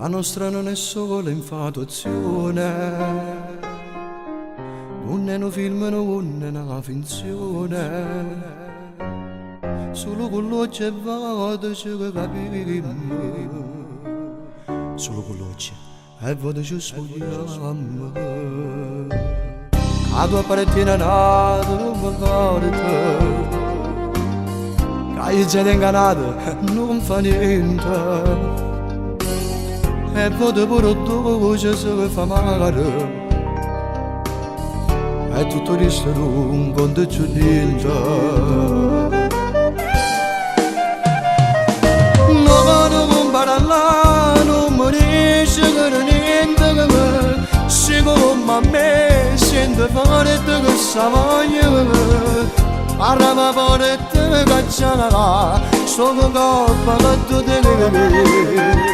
La nostra non è solo infatuazione, non è un film, non è una finzione. Solo con l'occhio e vado ci capiamo, solo con l'occhio e vado ci spogliamo. La tua parettina nata non mi porta, che io già ingannata non fa niente. E vado pure dolce se fa male, e tutto questo non conta più niente. Non parla, non mi dice che niente, se come a me sente forte che sa voglia, parla forte che c'è la solo coppa che tu devi.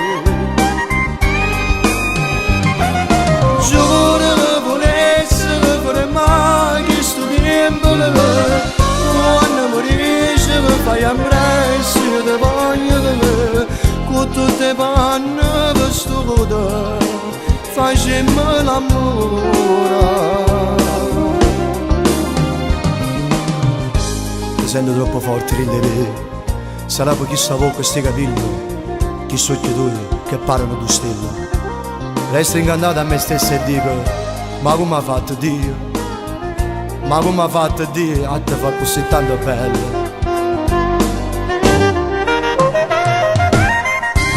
Giuro che volessi fare mai questo tempo, quando morisci che fai ambrezzi di voglio, con tutte le panne per sto cuore facemmo l'amore. Mi sento troppo forte in te, sarà per chi stavo con questi capelli, chi so che tu che parlano di stelle. Resto incantato a me stesso e dico, ma come ha fatto Dio? Ma come ha fatto Dio a te far così tanto bello?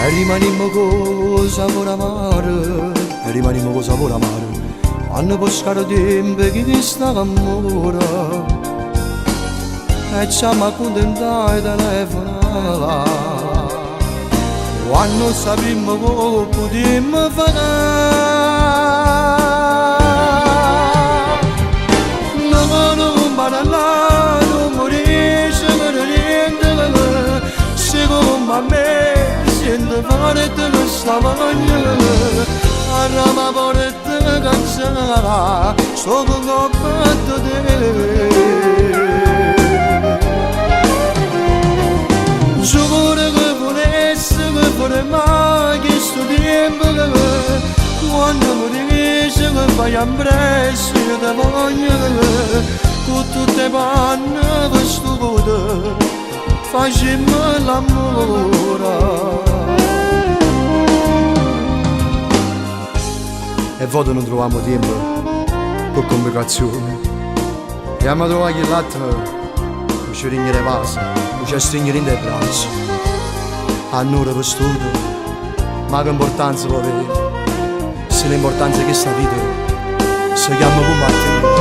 E rimaniamo con sapore amaro, e rimaniamo con sapore amaro, quando poscare tempo che ti sta amore, e ci siamo accontentati da telefonare. Quando sappiamo che potremmo fare, non parla, non morisce per niente, se come a me sente forte che sta voglia, parla forte che c'è, sto con coppa di te. Giuro che volessi che fare mai questo tempo, quando mi dici che fai ambrezzi di voglia, con tutte le panne per sto cuore facemmo l'amore. E voto non troviamo tempo per complicazioni, e a trovare il latte ci rignere vasi, ci stringere in dei bracci, annora per studio, ma che importanza può avere, se l'importanza è che sta vita si chiama combattere.